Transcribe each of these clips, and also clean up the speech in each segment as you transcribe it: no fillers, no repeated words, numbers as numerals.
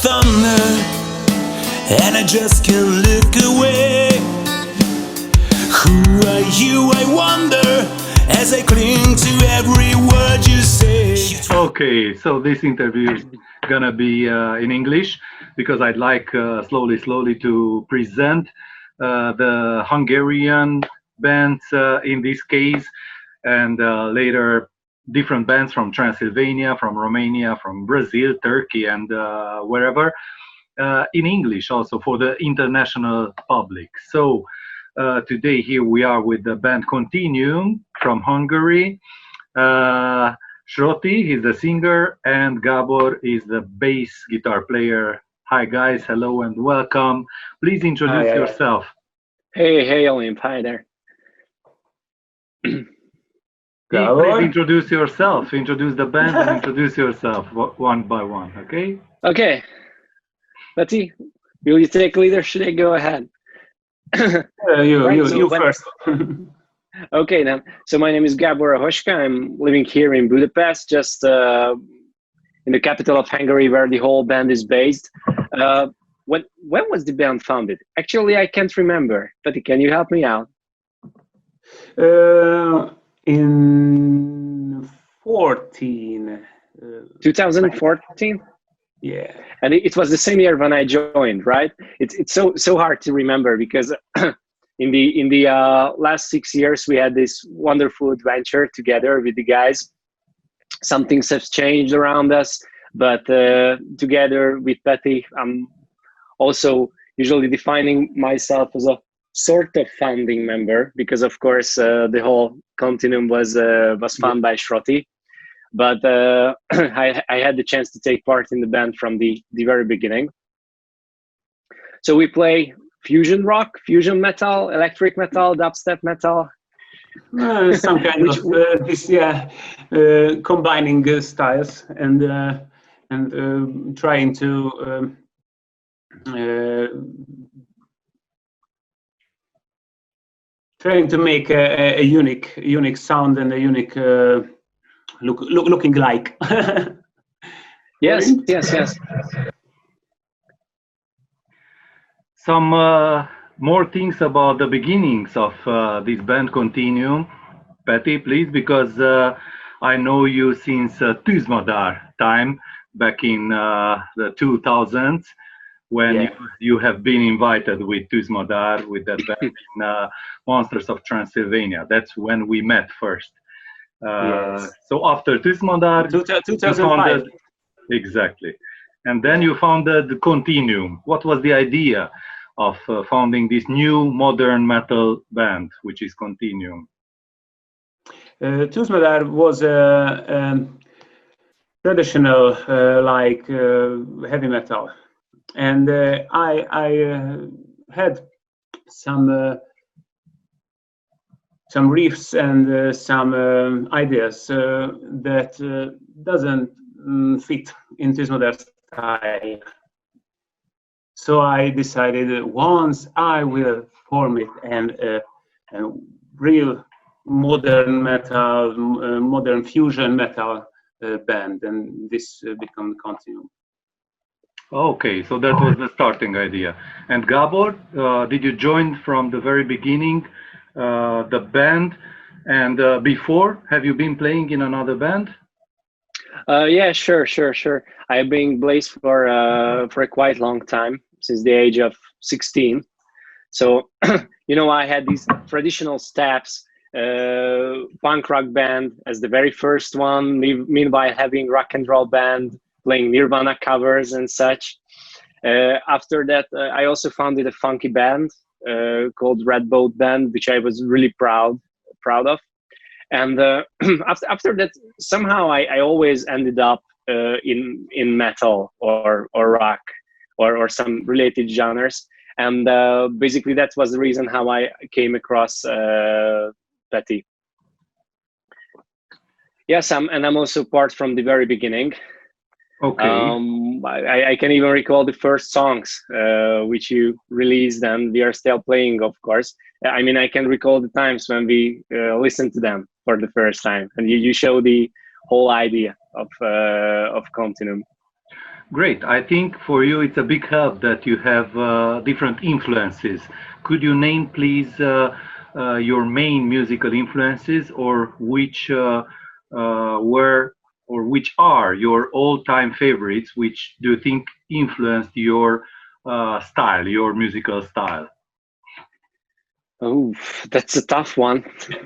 thunder, and I just can't look away. Who are you, I wonder, as I cling to every word you say. Okay, so this interview is gonna be in English because I'd like slowly to present the Hungarian bands in this case, and later different bands from Transylvania, from Romania, from Brazil, Turkey, and wherever, in English also for the international public. So today here we are with the band CONTINOOM from Hungary. Schrott is the singer and Gábor is the bass guitar player. Hi guys, hello and welcome. Please introduce yourself. Hey, Olimp, hi there. Please introduce yourself, introduce the band and introduce yourself one by one, okay? Okay, Betty, will you take lead or should I go ahead? You first. Okay then, so my name is Gábor Rohoska. I'm living here in Budapest, just in the capital of Hungary where the whole band is based. When was the band founded? Actually, I can't remember. Betty, can you help me out? In 2014? Yeah. And it was the same year when I joined, right? It's so hard to remember because in the last 6 years we had this wonderful adventure together with the guys. Some things have changed around us, but together with Petty, I'm also usually defining myself as a sort of founding member because, of course, the whole CONTINOOM was founded by Schrott. But I had the chance to take part in the band from the very beginning. So we play fusion rock, fusion metal, electric metal, dubstep metal. Some kind of this, combining styles and trying to make a unique sound and a unique looking like. Yes. Some more things about the beginnings of this band CONTINOOM. Petty, please, because I know you since Tűzmadár time back in the 2000s when you have been invited with Tűzmadár with that band in Monsters of Transylvania. That's when we met first. So after Tűzmadár, 2005. Exactly. And then you founded CONTINOOM. What was the idea of founding this new modern metal band, which is CONTINOOM? Tűzmadár was a traditional heavy metal, and I had some riffs and some ideas that doesn't fit in Tűzmadár style. So I decided once I will form it and real modern metal, modern fusion metal band, and this became CONTINOOM. Okay, so that was the starting idea. And Gábor, did you join from the very beginning the band? And before, have you been playing in another band? Yeah, sure. I've been bass for a quite long time, since the age of 16. So, I had these traditional steps, punk rock band as the very first one, meanwhile having rock and roll band, playing Nirvana covers and such. After that, I also founded a funky band called Red Boat Band, which I was really proud of. And after that, somehow I always ended up in metal or rock or some related genres. And basically that was the reason how I came across Petty. Yes, I'm also part from the very beginning. Okay. I can even recall the first songs which you released, and we are still playing, of course. I mean, I can recall the times when we listened to them for the first time, and you show the whole idea of CONTINOOM. Great. I think for you it's a big help that you have different influences. Could you name, please, your main musical influences, or which were or which are your all-time favorites? Which do you think influenced your style, your musical style? Oh, that's a tough one.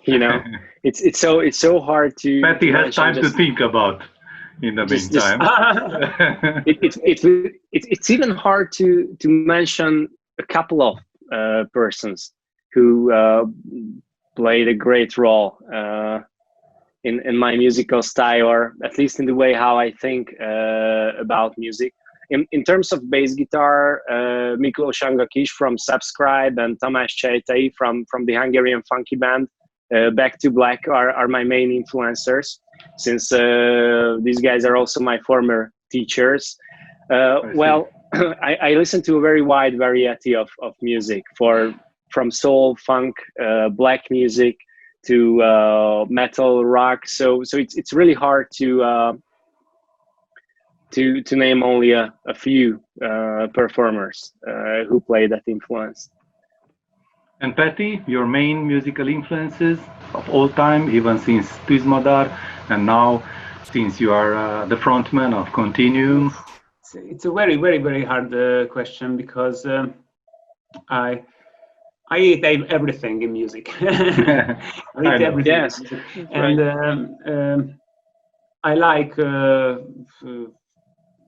You know, it's so hard Patty to has mention time to just think about in the just meantime. it's even hard to mention a couple of persons who played a great role in my musical style, or at least in the way how I think about music. In terms of bass guitar, Miklós Angakis from Subscribe and Tamás Csejtei from the Hungarian funky band Back to Black are my main influencers, since these guys are also my former teachers. Well, I listen to a very wide variety of music, from soul, funk, black music to metal, rock. So it's really hard to name only a few performers who play that influence. And Patty, your main musical influences of all time, even since Tűzmadár, and now since you are the frontman of Continuum? It's a very, very, very hard question, because I eat everything in music. I eat everything. Yes. And I like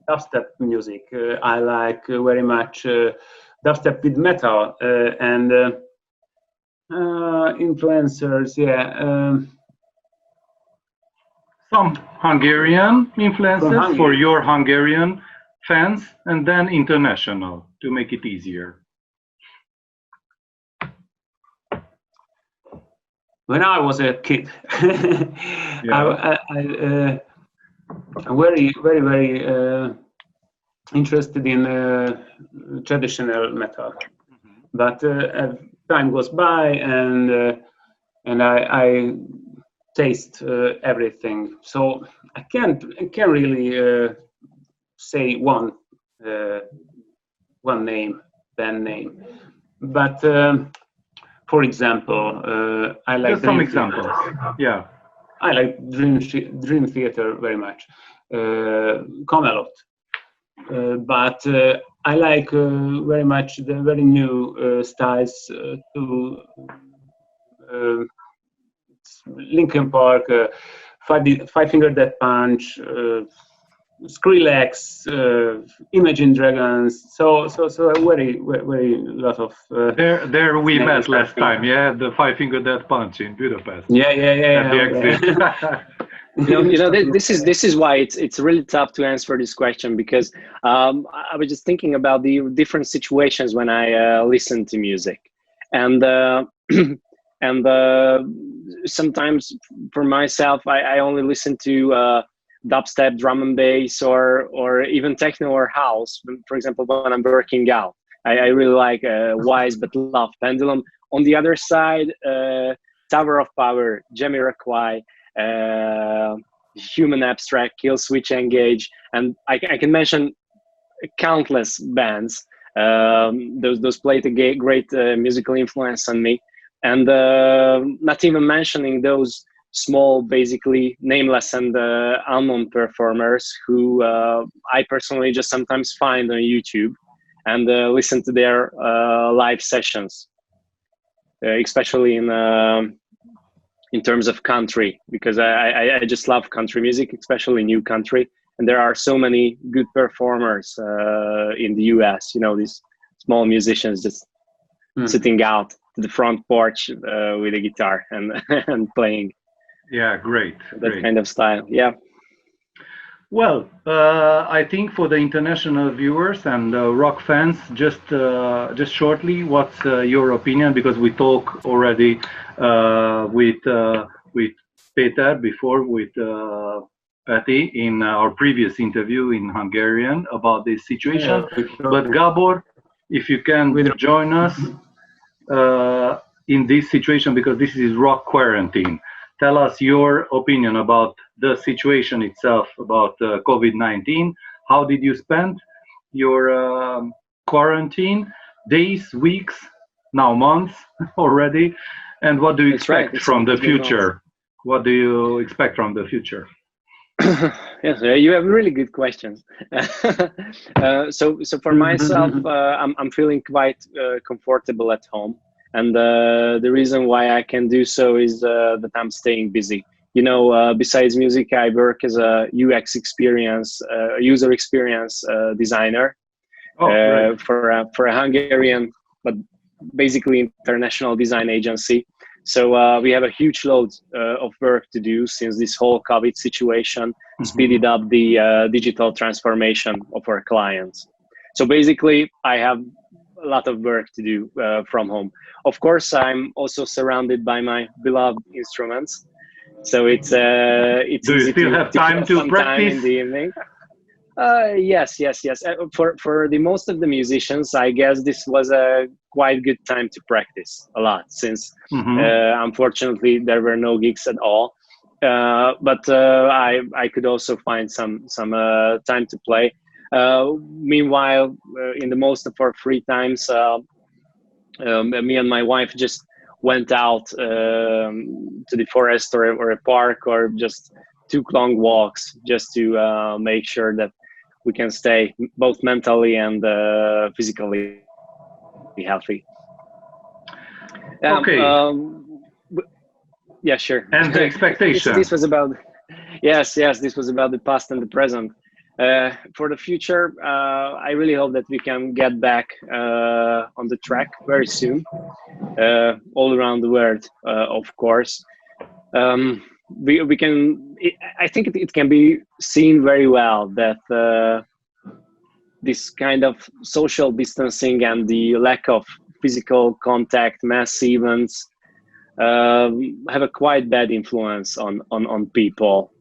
dubstep music. I like very much dubstep with metal, and influencers. Yeah. Some Hungarian influences for your Hungarian fans, and then international to make it easier. When I was a kid, Yeah. I'm very, very, very interested in traditional metal. But as time goes by, and I taste everything, so I can't really say one name, band name. But for example, I like Just some examples. Yeah. I like Dream Theater very much, Camelot, but I like very much the very new styles to Linkin Park, Five Finger Death Punch, Skrillex, Imagine Dragons. So a very, very lot of. There we met last time. Yeah, the Five Finger Death Punch in Budapest. Yeah. At the exit. This is why it's really tough to answer this question, because I was just thinking about the different situations when I listen to music, and sometimes for myself I only listen to dubstep, drum and bass, or even techno or house. For example, when I'm working out, I really like Wise But Love, Pendulum. On the other side, Tower of Power, Jamiroquai, Human Abstract, Kill Switch Engage, and I can mention countless bands. Those played a great musical influence on me, and not even mentioning those small, basically nameless and unknown performers who I personally just sometimes find on YouTube and listen to their live sessions, especially in terms of country, because I just love country music, especially new country, and there are so many good performers in the US. These small musicians just sitting out to the front porch with a guitar and playing. Yeah, great. Kind of style. Yeah. Well, I think for the international viewers and rock fans, just shortly, what's your opinion? Because we talked already with Péter before, with Patty in our previous interview in Hungarian about this situation. Yeah. But Gábor, if you can join us in this situation, because this is rock quarantine. Tell us your opinion about the situation itself, about COVID-19, How did you spend your quarantine? Days, weeks, now months already? And what do you That's right. expect It's from the been months. future? What do you expect from the future? Yes, you have really good questions. So for myself, I'm feeling quite comfortable at home, and the reason why I can do so is that I'm staying busy. You know, besides music, I work as a UX experience, user experience designer Great. for a Hungarian, but basically international design agency. So we have a huge load of work to do since this whole COVID situation speeded up the digital transformation of our clients. So basically, I have a lot of work to do from home. Of course, I'm also surrounded by my beloved instruments. So it's Do you easy still have time to some practice? time in the evening. Yes. For the most of the musicians, I guess this was a quite good time to practice a lot, since unfortunately there were no gigs at all. But I could also find some time to play. Meanwhile, in the most of our free times, me and my wife just went out to the forest or a park, or just took long walks just to make sure that we can stay both mentally and physically healthy. Okay. Yeah, sure. And the expectation. This was about, yes, this was about the past and the present. For the future, I really hope that we can get back on the track very soon, all around the world, of course. We can, I think it can be seen very well that this kind of social distancing and the lack of physical contact, mass events, have a quite bad influence on people.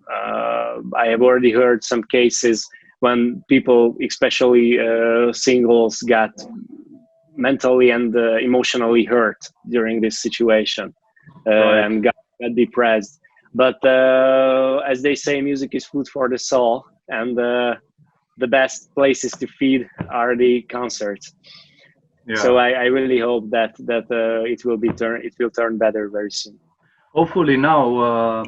I have already heard some cases when people, especially singles, got mentally and emotionally hurt during this situation, and got depressed. But as they say, music is food for the soul, and the best places to feed are the concerts. Yeah. So I really hope that it will turn better very soon. Hopefully now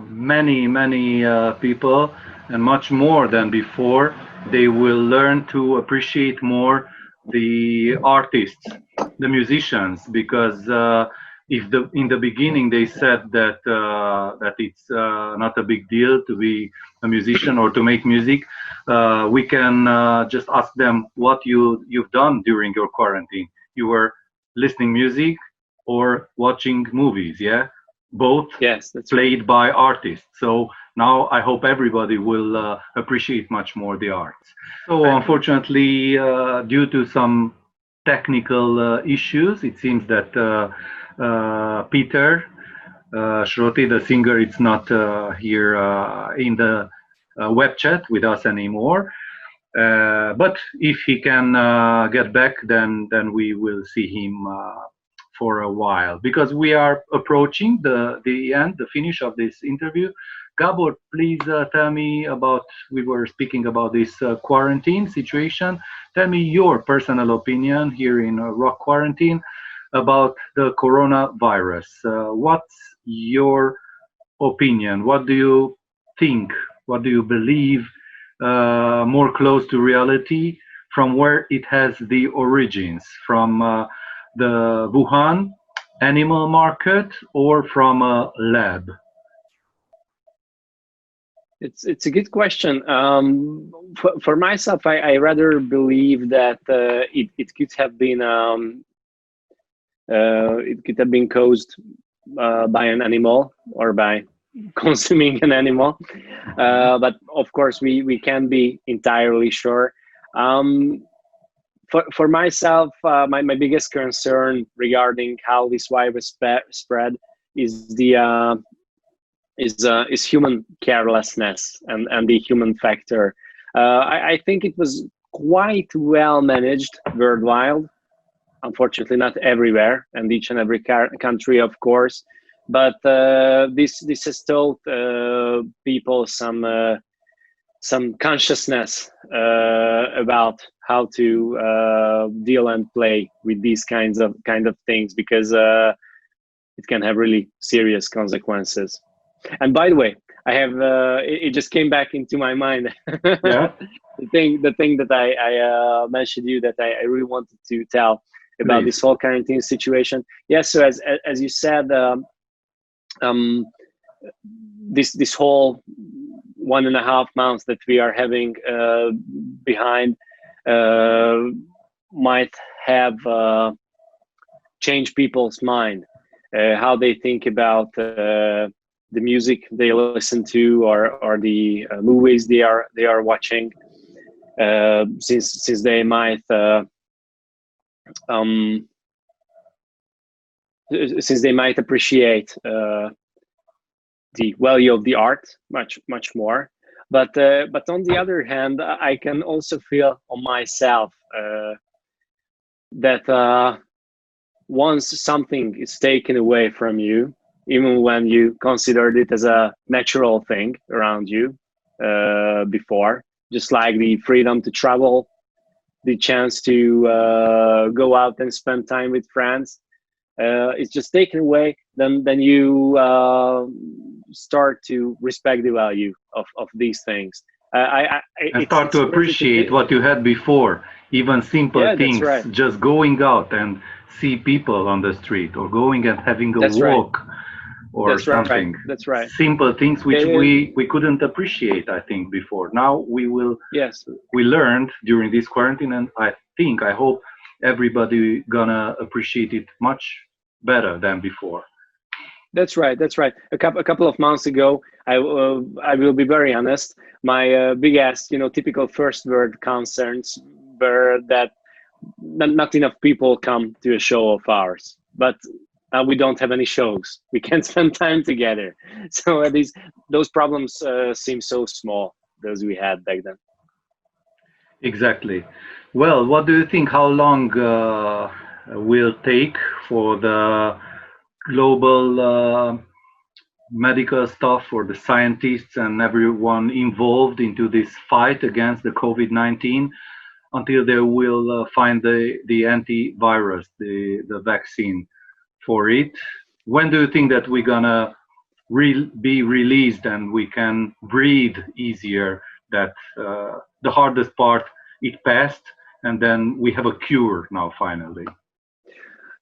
many people, and much more than before, they will learn to appreciate more the artists, the musicians, because if in the beginning they said that it's not a big deal to be a musician or to make music, we can just ask them what you've done during your quarantine. You were listening music or watching movies, yeah? Both. Yes, that's played right. by artists. So now I hope everybody will appreciate much more the arts. So unfortunately, due to some technical issues, it seems that Péter Schrott, the singer, is not here in the web chat with us anymore. But if he can get back, then we will see him for a while, because we are approaching the end, the finish of this interview. Gábor, please tell me about, we were speaking about this quarantine situation. Tell me your personal opinion here in Rock Quarantine about the coronavirus. What's your opinion? What do you think? What do you believe more close to reality, from where it has the origins? From the Wuhan animal market or from a lab? It's a good question. For myself, I rather believe that it could have been caused by an animal or by consuming an animal, but of course we can't be entirely sure. For myself, my biggest concern regarding how this virus spread is is human carelessness and the human factor. I think it was quite well managed worldwide. Unfortunately, not everywhere, and each and every country, of course. But this has told people some some consciousness about how to deal and play with these kind of things, because it can have really serious consequences. And by the way, I have it just came back into my mind. Yeah. the thing that I mentioned you that I really wanted to tell about Please. this whole quarantine situation. Yes, so as you said, this whole 1.5 months that we are having behind might have changed people's mind, how they think about the music they listen to, or the movies they are watching, since they might appreciate the value of the art much more. But on the other hand, I can also feel on myself that once something is taken away from you, even when you considered it as a natural thing around you before, just like the freedom to travel, the chance to go out and spend time with friends, it's just taken away, then you start to respect the value of these things. And start to appreciate what you had before, even simple things, right. just going out and see people on the street, or going and having a walk, or That's something. Right. That's right. Simple things which we couldn't appreciate, I think, before. Now we will. Yes. We learned during this quarantine, and I hope everybody gonna appreciate it much better than before. That's right. That's right. A couple of months ago, I will be very honest. My biggest, typical first word concerns were that not enough people come to a show of ours. But we don't have any shows. We can't spend time together. So those problems seem so small, those we had back then. Exactly. Well, what do you think? How long will take for the global medical staff, for the scientists and everyone involved into this fight against the COVID-19, until they will find the antivirus, the vaccine for it? When do you think that we're gonna be released and we can breathe easier, that the hardest part it passed, and then we have a cure now finally?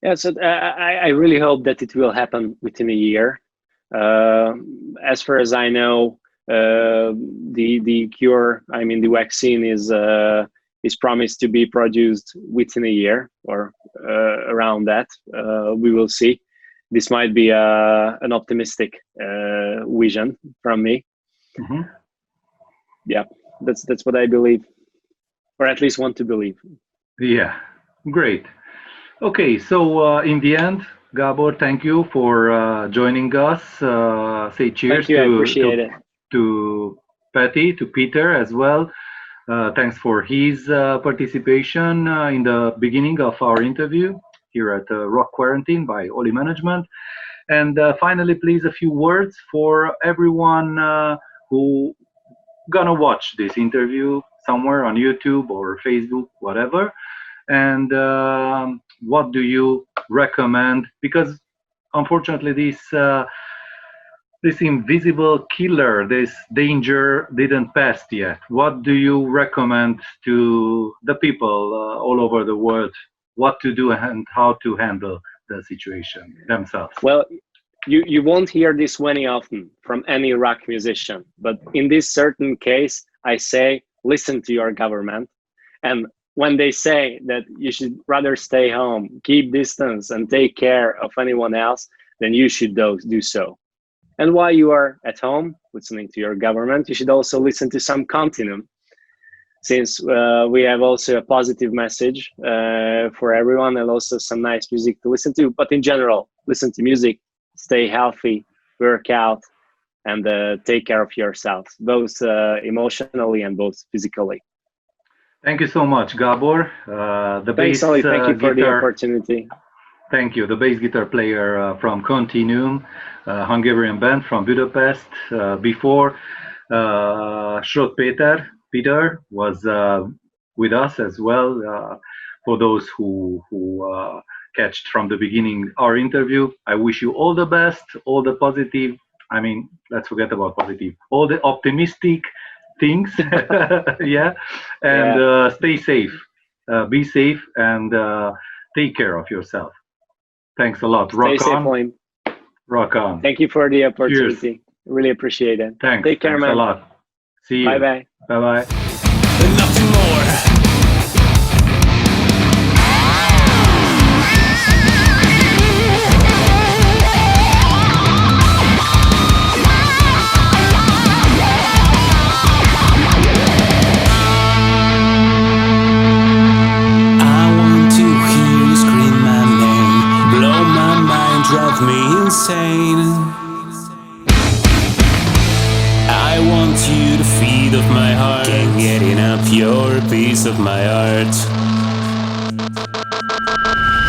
Yeah, so I really hope that it will happen within a year. As far as I know, the cure, the vaccine is promised to be produced within a year, or around that. We will see. This might be an optimistic vision from me. Mm-hmm. Yeah, that's what I believe, or at least want to believe. Yeah, great. Okay, so in the end, Gábor, thank you for joining us. Say cheers to Patty, to Peter as well. Thanks for his participation in the beginning of our interview here at Rock Quarantine by Olimanagement. And finally, please, a few words for everyone who gonna watch this interview somewhere on YouTube or Facebook, whatever. And what do you recommend? Because unfortunately, this invisible killer, this danger didn't pass yet. What do you recommend to the people all over the world? What to do and how to handle the situation themselves? Well, you won't hear this very often from any rock musician, but in this certain case, I say, listen to your government. And when they say that you should rather stay home, keep distance, and take care of anyone else, then you should do so. And while you are at home listening to your government, you should also listen to some CONTINOOM, since we have also a positive message for everyone, and also some nice music to listen to. But in general, listen to music, stay healthy, work out, and take care of yourself, both emotionally and both physically. Thank you so much, Gábor. Thanks, Oli. Thank you for the opportunity. Thank you. The bass guitar player from CONTINOOM, Hungarian band from Budapest. Before Schrott Peter was with us as well. For those who catched from the beginning our interview, I wish you all the best, all the positive. I mean, let's forget about positive. All the optimistic things, yeah. And stay safe, be safe, and take care of yourself. Thanks a lot. Rock Stay on. safe, Olimp. Rock on. Thank you for the opportunity. Cheers. Really appreciate it. Thanks. Take care, Thanks man. a lot. See you. Bye bye. Bye bye. Nothing more. Drive me insane. I want you to feed off my heart. Can't get enough, you're a piece of my heart.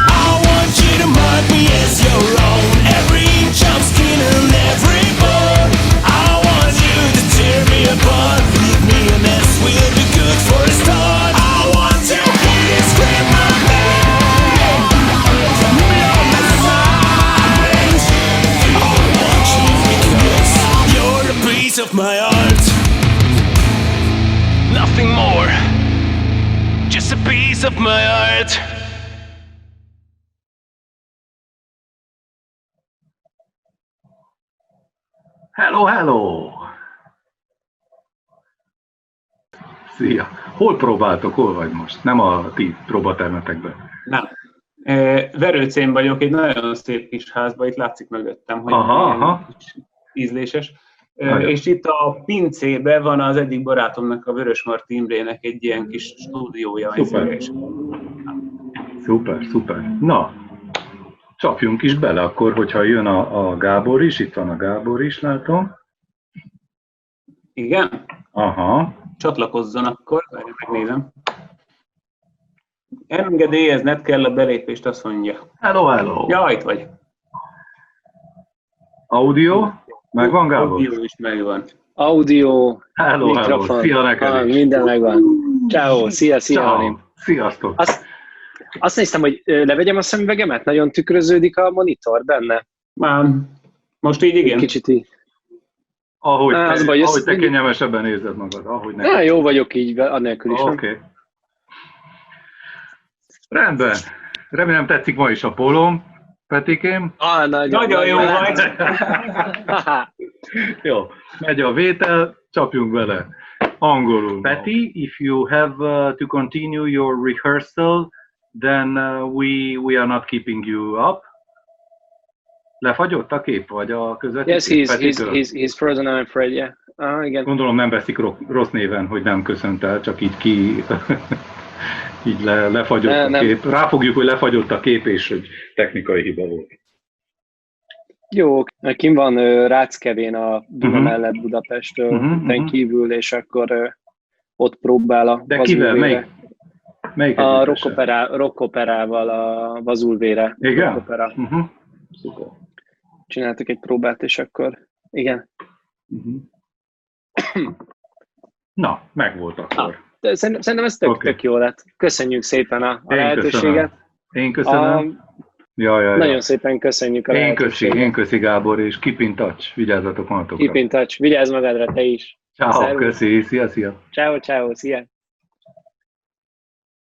I want you to mark me as your own, every inch of skin and every bone. I want you to tear me apart, leave me a mess, we'll be good for a start. I want to hear you scream my name, blow my mind. I want you because you're a piece of my heart. Nothing more, just a piece of my heart. Hello, hello! Szia! Hol próbáltok, hol vagy most? Nem a ti próbatermetekben. Nem. Verőcén vagyok, egy nagyon szép kis házban, itt látszik mögöttem, hogy Aha. ízléses. Nagyon. És itt a pincében van az egyik barátomnak, a Vörösmarty Imrének egy ilyen kis stúdiója. Szuper. Szuper, szuper. Na, csapjunk is bele akkor, hogyha jön a Gábor is, itt van a Gábor is, látom. Igen? Aha. Csatlakozzon akkor, megnézem. Engedélyezned kell a belépést, azt mondja. Hello, hello! Ja, itt vagy. Audio? Megvan, Gábor? Audio is megvan. Audio, Hello, mikrofon. hello! Szia neked is! Minden megvan. Ciao, szia, Ciao. Olimp. Sziasztok! Azt néztem, hogy levegyem a szemüvegemet, nagyon tükröződik a monitor benne. Már most így igen. Kicsit így. Ahogy Az baj, ahogy te kényelmesebben nézed magad, ahogy neked. Jó vagyok így, annélkül is. Oké. Rendben. Remélem tetszik ma is a pólóm, Petikém. Nagyon jó vagy. Jó, megy a vétel, csapjunk bele. Angolul. Peti, if you have to continue your rehearsal, then we are not keeping you up. Lefagyott a kép, vagy a közvetítés? Yes, he's frozen, I'm afraid, yeah. Igen. Gondolom nem veszik rossz néven, hogy nem köszönt el, csak így így lefagyott a kép. Ráfogjuk, hogy lefagyott a kép, és hogy technikai hiba volt. Jó, kim van Ráckevén a Duna mellett Budapestről, kívül, és akkor ott próbál a De kivel? Melyik a rockoperával a Vazulvére. Igen? Rockopera. Csináltak egy próbát, és akkor igen. Na, megvolt akkor. Szerintem ez tök jó lett. Köszönjük szépen a lehetőséget. Én köszönöm. Nagyon szépen köszönjük a lehetőséget. Én köszi Gábor, és keep in touch. Vigyázzatok magatokra. Keep in touch. Vigyázz magadra, te is. Ciao, köszi. Szia. Ciao, szia.